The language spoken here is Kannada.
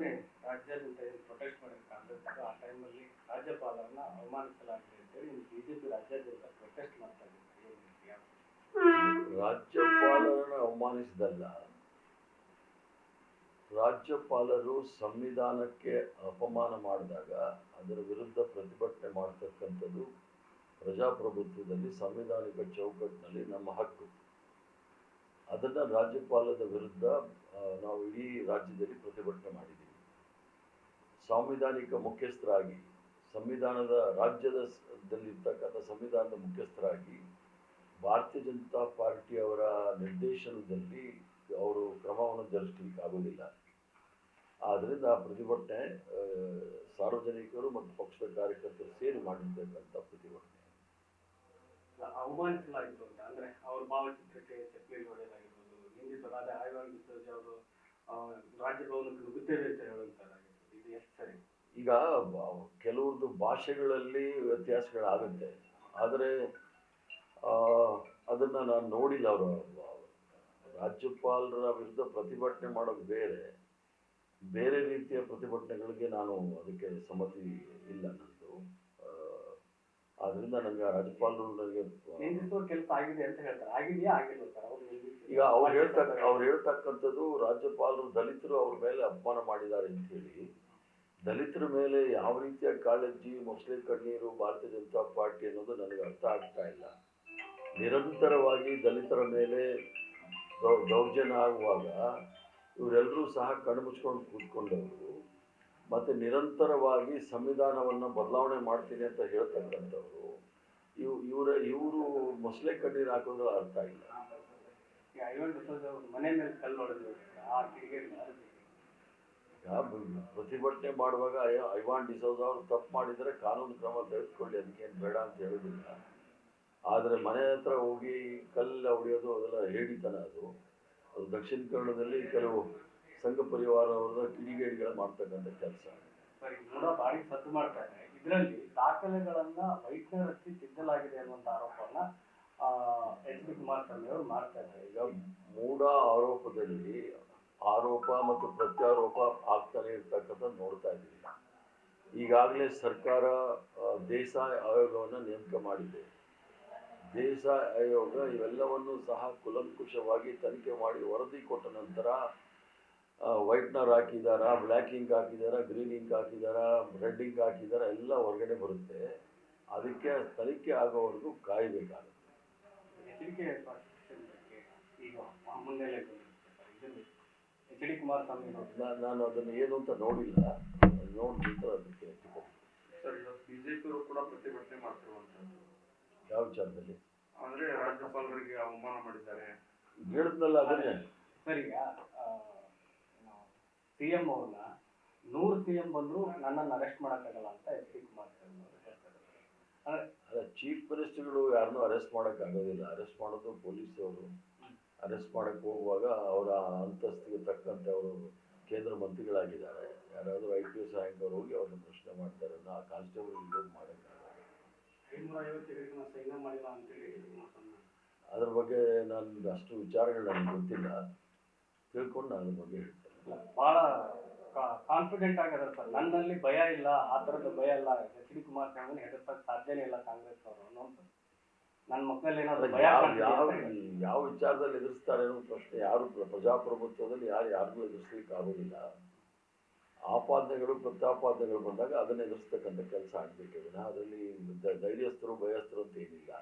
ಮೊನ್ನೆ ರಾಜ್ಯಾದ್ಯಂತ ಏನು ಪ್ರೊಟೆಸ್ಟ್ ಮಾಡಿದ ಕಾಂಗ್ರೆಸ್ ಆ ಟೈಮಲ್ಲಿ ರಾಜ್ಯಪಾಲರನ್ನ ಅವಮಾನಿಸಲಾಗಿದೆ ಅಂತೇಳಿ ಬಿಜೆಪಿ ರಾಜ್ಯಾದ್ಯಂತ ಪ್ರೊಟೆಸ್ಟ್ ಮಾಡ್ತಾ ಇದ್ದಾರೆ. ರಾಜ್ಯಪಾಲರನ್ನು ಅವಮಾನಿಸಿದಲ್ಲ, ರಾಜ್ಯಪಾಲರು ಸಂವಿಧಾನಕ್ಕೆ ಅಪಮಾನ ಮಾಡಿದಾಗ ಅದರ ವಿರುದ್ಧ ಪ್ರತಿಭಟನೆ ಮಾಡತಕ್ಕಂಥದ್ದು ಪ್ರಜಾಪ್ರಭುತ್ವದಲ್ಲಿ ಸಾಂವಿಧಾನಿಕ ಚೌಕಟ್ಟಿನಲ್ಲಿ ನಮ್ಮ ಹಕ್ಕು. ಅದನ್ನು ರಾಜ್ಯಪಾಲದ ವಿರುದ್ಧ ನಾವು ಇಡೀ ರಾಜ್ಯದಲ್ಲಿ ಪ್ರತಿಭಟನೆ ಮಾಡಿದ್ದೀವಿ. ಸಾಂವಿಧಾನಿಕ ಮುಖ್ಯಸ್ಥರಾಗಿ ಸಂವಿಧಾನದ ರಾಜ್ಯದಲ್ಲಿರ್ತಕ್ಕಂಥ ಸಂವಿಧಾನದ ಮುಖ್ಯಸ್ಥರಾಗಿ ಭಾರತೀಯ ಜನತಾ ಪಾರ್ಟಿಯವರ ನಿರ್ದೇಶನದಲ್ಲಿ ಅವರು ಕ್ರಮವನ್ನು ಜರುಗಿಸಲಿಕ್ಕೆ ಆಗೋದಿಲ್ಲ. ಆದ್ದರಿಂದ ಪ್ರತಿಭಟನೆ ಸಾರ್ವಜನಿಕರು ಮತ್ತು ಪಕ್ಷದ ಕಾರ್ಯಕರ್ತರು ಸೇರಿ ಮಾಡಿರ್ತಕ್ಕಂಥ ಪ್ರತಿಭಟನೆ. ಅವಮಾನಿಸಲಾಯಿತು ಅಂತ ಅಂದ್ರೆ ಅವ್ರ ಭಾವಚಿತ್ರಕ್ಕೆ ಚಪ್ಪಲಿ ಹೊಡೆಯಲಾಗಿರ್ಬೋದು, ನಿಂದಿಸಲಾದ ಐವಾನ್ ಡಿಸೋಜಾ ಅವರು ರಾಜಭವನಕ್ಕೆ ನುಗ್ಗುತ್ತೇವೆ ಅಂತ ಹೇಳುವಂತಾಗಿರ್ಬೋದು, ಇದು ಎಷ್ಟು ಸರಿ? ಈಗ ಕೆಲವ್ರದ್ದು ಭಾಷೆಗಳಲ್ಲಿ ವ್ಯತ್ಯಾಸಗಳಾಗುತ್ತೆ, ಆದರೆ ಅದನ್ನು ನಾನು ನೋಡಿಲ್ಲ. ಅವರು ರಾಜ್ಯಪಾಲರ ವಿರುದ್ಧ ಪ್ರತಿಭಟನೆ ಮಾಡೋದು ಬೇರೆ, ಬೇರೆ ರೀತಿಯ ಪ್ರತಿಭಟನೆಗಳಿಗೆ ನಾನು ಅದಕ್ಕೆ ಸಮ್ಮತಿ ಇಲ್ಲ ನಂದು. ಆದ್ರಿಂದ ನನಗೆ ರಾಜ್ಯಪಾಲರು ನನಗೆ ಕೆಲಸ ಆಗಿದೆ ಅಂತ ಹೇಳ್ತಾರೆ. ಆಗಿದೆಯಾ ಆಗಿಲ್ಲ ಸರ್? ಈಗ ಅವ್ರು ಹೇಳ್ತಕ್ಕಂಥದ್ದು ರಾಜ್ಯಪಾಲರು ದಲಿತರು ಅವ್ರ ಮೇಲೆ ಅಪಮಾನ ಮಾಡಿದ್ದಾರೆ ಅಂತ ಹೇಳಿ, ದಲಿತರ ಮೇಲೆ ಯಾವ ರೀತಿಯ ಕಾಳಜಿ ಮೊಸಳೆ ಕಣ್ಣೀರು ಭಾರತೀಯ ಜನತಾ ಪಾರ್ಟಿ ಅನ್ನೋದು ನನಗೆ ಅರ್ಥ ಆಗ್ತಾ ಇಲ್ಲ. ನಿರಂತರವಾಗಿ ದಲಿತರ ಮೇಲೆ ದೌರ್ಜನ್ಯ ಆಗುವಾಗ ಇವರೆಲ್ಲರೂ ಸಹ ಕಣ್ಣು ಮುಚ್ಕೊಂಡು ಕೂತ್ಕೊಂಡವರು, ಮತ್ತು ನಿರಂತರವಾಗಿ ಸಂವಿಧಾನವನ್ನು ಬದಲಾವಣೆ ಮಾಡ್ತೀನಿ ಅಂತ ಹೇಳ್ತಕ್ಕಂಥವ್ರು ಇವರು ಮೊಸಳೆ ಕಣ್ಣೀರು ಹಾಕೋದ್ರ ಅರ್ಥ ಇಲ್ಲ. ಮನೆ ಮೇಲೆ ಕಲ್ಲು ಹೊಡೆದು ಪ್ರತಿಭಟನೆ ಮಾಡುವಾಗ ಐವಾನ್ ಡಿಸೋಜಾ ಅವರು ತಪ್ಪು ಮಾಡಿದರೆ ಕಾನೂನು ಕ್ರಮ ತೆಗೆದುಕೊಳ್ಳಿ, ಅದಕ್ಕೇನು ಬೇಡ ಅಂತ ಹೇಳೋದಿಲ್ಲ. ಆದರೆ ಮನೆ ಹತ್ರ ಹೋಗಿ ಕಲ್ಲು ಹೊಡೆಯೋದು ಅದೆಲ್ಲ ಹೇಳಿತನ. ಅದು ದಕ್ಷಿಣ ಕನ್ನಡದಲ್ಲಿ ಕೆಲವು ಸಂಘ ಪರಿವಾರವರ ಕಿಡಿಗೇಡಿಗಳು ಮಾಡ್ತಕ್ಕಂಥ ಕೆಲಸ. ಬಾಡಿ ಸದ್ದು ಮಾಡ್ತಾರೆ. ಇದರಲ್ಲಿ ದಾಖಲೆಗಳನ್ನ ವೈಟ್ನರ್ ಹಚ್ಚಿ ತಿದ್ದಲಾಗಿದೆ ಅನ್ನುವಂಥ ಆರೋಪವನ್ನ ಎಚ್ ಡಿ ಕುಮಾರಸ್ವಾಮಿ ಅವರು ಮಾಡ್ತಾ ಇದ್ದಾರೆ. ಈಗ ಮೂಢ ಆರೋಪದಲ್ಲಿ ಆರೋಪ ಮತ್ತು ಪ್ರತ್ಯಾರೋಪ ಆಗ್ತಾನೆ ಇರ್ತಕ್ಕಂಥ ನೋಡ್ತಾ ಇದ್ದೀವಿ. ಈಗಾಗಲೇ ಸರ್ಕಾರ ದೇಸಾಯಿ ಆಯೋಗವನ್ನು ನೇಮಕ ಮಾಡಿದೆ. ದೇಸಾಯಿ ಆಯೋಗ ಇವೆಲ್ಲವನ್ನು ಸಹ ಕುಲಂಕುಷವಾಗಿ ತನಿಖೆ ಮಾಡಿ ವರದಿ ಕೊಟ್ಟ ನಂತರ ವೈಟ್ನರ್ ಹಾಕಿದಾರಾ, ಬ್ಲ್ಯಾಕ್ ಇಂಕ್ ಹಾಕಿದಾರಾ, ಗ್ರೀನ್ ಇಂಕ್ ಹಾಕಿದಾರಾ, ರೆಡ್ ಇಂಕ್ ಹಾಕಿದಾರಾ ಎಲ್ಲ ಹೊರಗಡೆ ಬರುತ್ತೆ. ಅದಕ್ಕೆ ತನಿಖೆ ಆಗೋವರೆಗೂ ಕಾಯಬೇಕಾಗುತ್ತೆ. ನಾನು ಅದನ್ನು ಏನು ಅಂತ ನೋಡಿಲ್ಲ, ನೋಡಿದ್ರೆ ಅದಕ್ಕೆ ಬಿಜೆಪಿಯವರು ಕೂಡ ಪ್ರತಿಭಟನೆ ಮಾಡ್ತಿರುವಂತದ್ದು ಯಾವ ವಿಚಾರದಲ್ಲಿ ಅಂದ್ರೆ ರಾಜ್ಯಪಾಲರಿಗೆ ಅವಮಾನ ಮಾಡಿದ್ದಾರೆ ಹೇಳಿದ್ನಲ್ಲ ಅದನ್ನೇ. ಸರ್, ಈಗ ಸಿಎಂ ಅವ್ರನ್ನ 100 ಸಿಎಂ ಬಂದ್ರು ನನ್ನನ್ನು ಅರೆಸ್ಟ್ ಮಾಡೋಕ್ಕಾಗಲ್ಲ ಅಂತ ಎಚ್ ಡಿ ಕುಮಾರಸ್ವಾಮಿ ಅವರು ಹೇಳ್ತಾರೆ. ಅಲ್ಲ, ಚೀಫ್ ಮಿನಿಸ್ಟರ್ಗಳು ಯಾರನ್ನೂ ಅರೆಸ್ಟ್ ಮಾಡೋಕ್ಕಾಗೋದಿಲ್ಲ. ಅರೆಸ್ಟ್ ಮಾಡೋದು ಪೊಲೀಸವರು. ಅರೆಸ್ಟ್ ಮಾಡೋಕ್ಕೆ ಹೋಗುವಾಗ ಅವರ ಅಂತಸ್ತಿಗೆ ತಕ್ಕಂತೆ ಅವರು ಕೇಂದ್ರ ಮಂತ್ರಿಗಳಾಗಿದ್ದಾರೆ. ಯಾರಾದರೂ IPS ರ್ಯಾಂಕವ್ರು ಹೋಗಿ ಅವ್ರನ್ನ ಪ್ರಶ್ನೆ ಮಾಡ್ತಾರೆ. ಆ ಕಾನ್ಸ್ಟೇಬಲ್ ವಿರೋಧ ಮಾಡೋಕ್ಕಾಗಲ್ಲ. 550 ಸೈನ್ ಮಾಡಿಲ್ಲ ಅಂತೇಳಿ ಅದ್ರ ಬಗ್ಗೆ ನಾನು ಅಷ್ಟು ವಿಚಾರಗಳು ನನಗೆ ಗೊತ್ತಿಲ್ಲ, ತಿಳ್ಕೊಂಡು ನಾನು ಅದ್ರ ಬಗ್ಗೆ ಹೇಳ್ತೇನೆ. ಬಹಳ ಕಾನ್ಫಿಡೆಂಟ್ ಆಗಿದ್ದಾರೆ ಸರ್, ನನ್ನಲ್ಲಿ ಭಯ ಇಲ್ಲ, ಆ ಥರದ ಭಯ ಇಲ್ಲ, ಎಚ್ ಡಿ ಕುಮಾರಸ್ವಾಮಿ ಹೆದರ್ಸಕ್ಕೆ ಸಾಧ್ಯನೇ ಇಲ್ಲ ಕಾಂಗ್ರೆಸ್ ಅವರು ಅನ್ನೋದು. ನನ್ನ ಮಕ್ಕಳಲ್ಲಿ ಏನಾದ್ರು ಭಯ ಯಾವ ವಿಚಾರದಲ್ಲಿ ಎದುರಿಸ್ತಾರೆ ಅನ್ನೋ ಪ್ರಶ್ನೆ ಯಾರು ಪ್ರಜಾಪ್ರಭುತ್ವದಲ್ಲಿ ಯಾರಿಗೂ ಎದುರಿಸ್ಲಿಕ್ಕೆ ಆಗೋದಿಲ್ಲ. ಆಪಾದನೆಗಳು ಪ್ರತ್ಯಾಪಾದನೆಗಳು ಬಂದಾಗ ಅದನ್ನು ಎದುರಿಸ್ತಕ್ಕಂಥ ಕೆಲಸ ಆಗಬೇಕಿದೆ. ಅದರಲ್ಲಿ ಧೈರ್ಯಸ್ಥರು ಭಯಸ್ಥರು ಅಂತ ಏನಿಲ್ಲ.